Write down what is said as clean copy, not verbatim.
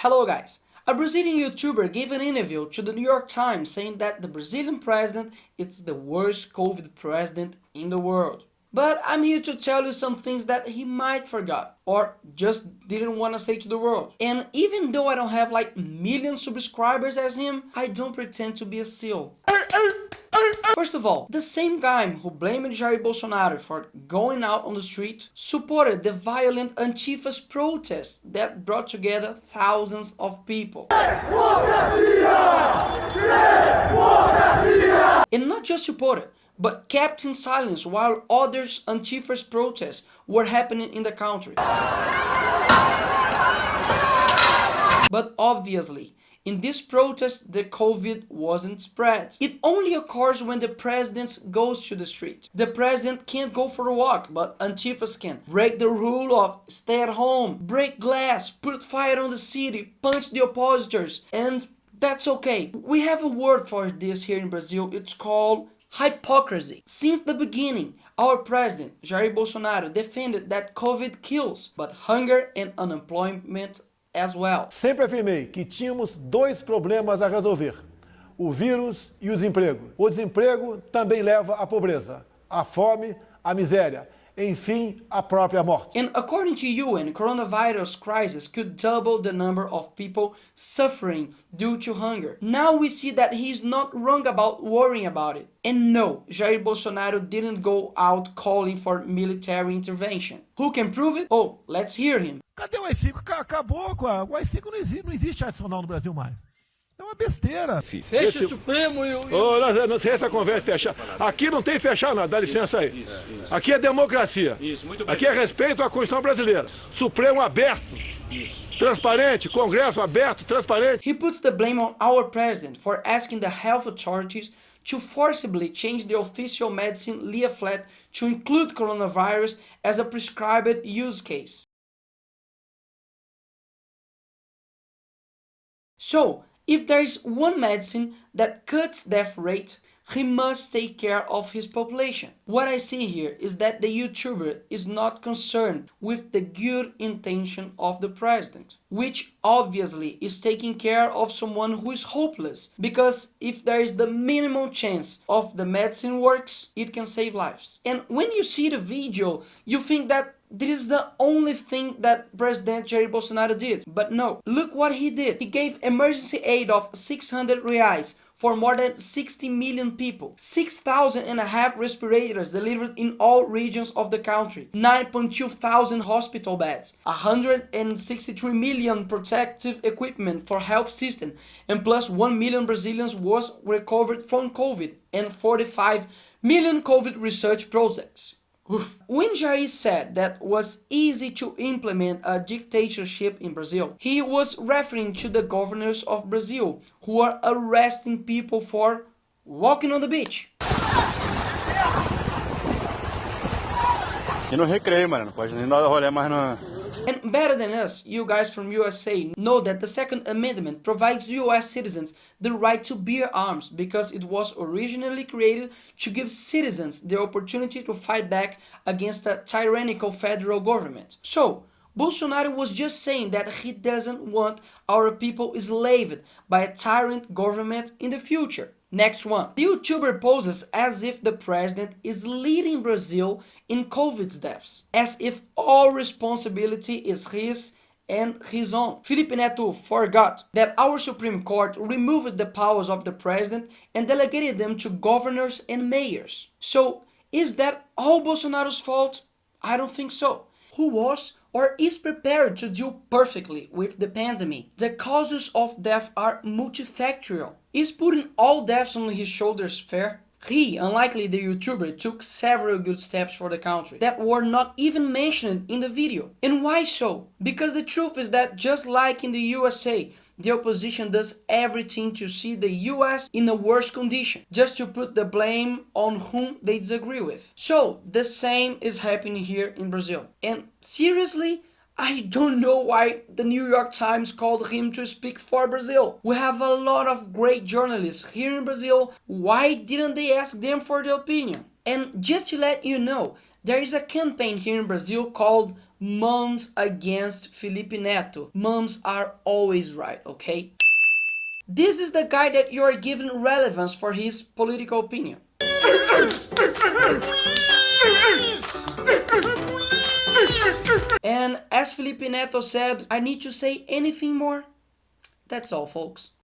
Hello guys! A Brazilian YouTuber gave an interview to the New York Times saying that the Brazilian president is the worst COVID president in the world. But I'm here to tell you some things that he might forgot or just didn't want to say to the world. And even though I don't have like million subscribers as him, I don't pretend to be a seal. First of all, the same guy who blamed Jair Bolsonaro for going out on the street supported the violent Antifa's protests that brought together thousands of people. And not just supported, but kept in silence while others Antifa's protests were happening in the country. But obviously, in this protest, the COVID wasn't spread. It only occurs when the president goes to the street. The president can't go for a walk, but Antifas can. Break the rule of stay at home, break glass, put fire on the city, punch the oppositors, and that's okay. We have a word for this here in Brazil. It's called hypocrisy. Since the beginning, our president, Jair Bolsonaro, defended that COVID kills, but hunger and unemployment as well. Sempre afirmei que tínhamos dois problemas a resolver: o vírus e o desemprego. O desemprego também leva à pobreza, à fome, à miséria, enfim, à própria morte. And according to UN, coronavirus crisis could double the number of people suffering due to hunger. Now we see that he's not wrong about worrying about it. And no, Jair Bolsonaro didn't go out calling for military intervention. Who can prove it? Oh, let's hear him. Cadê o AI-5? Acabou com o AI-5, não existe adicional no Brasil mais. É uma besteira. Fecha o Supremo e o... Não sei essa conversa fechar. Aqui não tem fechar nada, dá licença aí. Aqui é democracia. Aqui é respeito à Constituição brasileira. Supremo aberto. Transparente, Congresso aberto, transparente. He puts the blame on our president for asking the health authorities to forcibly change the official medicine leaflet to include coronavirus as a prescribed use case. So, if there is one medicine that cuts death rate, he must take care of his population. What I see here is that the YouTuber is not concerned with the good intention of the president, which obviously is taking care of someone who is hopeless, because if there is the minimum chance of the medicine works, it can save lives. And when you see the video, you think that this is the only thing that President Jair Bolsonaro did. But no, look what he did. He gave emergency aid of 600 reais for more than 60 million people, 6,500 respirators delivered in all regions of the country, 9.2 thousand hospital beds, 163 million protective equipment for health system, and plus 1 million Brazilians was recovered from COVID, and 45 million COVID research projects. When Jair said that was easy to implement a dictatorship in Brazil, he was referring to the governors of Brazil who are arresting people for walking on the beach. E no recreio, mano, não pode nem dar rolê mais no... And better than us, you guys from USA know that the Second Amendment provides US citizens the right to bear arms because it was originally created to give citizens the opportunity to fight back against a tyrannical federal government. So, Bolsonaro was just saying that he doesn't want our people enslaved by a tyrant government in the future. Next one. The YouTuber poses as if the president is leading Brazil in COVID deaths, as if all responsibility is his and his own. Felipe Neto forgot that our Supreme Court removed the powers of the president and delegated them to governors and mayors. So, is that all Bolsonaro's fault? I don't think so. Who was or is prepared to deal perfectly with the pandemic? The causes of death are multifactorial. Is putting all deaths on his shoulders fair? He, unlikely the YouTuber, took several good steps for the country that were not even mentioned in the video. And why so? Because the truth is that just like in the USA, the opposition does everything to see the US in a worse condition, just to put the blame on whom they disagree with. So, the same is happening here in Brazil. And seriously, I don't know why the New York Times called him to speak for Brazil. We have a lot of great journalists here in Brazil. Why didn't they ask them for their opinion? And just to let you know, there is a campaign here in Brazil called moms against Felipe Neto. Moms are always right, okay? This is the guy that you are giving relevance for his political opinion. And as Felipe Neto said, I need to say anything more? That's all, folks.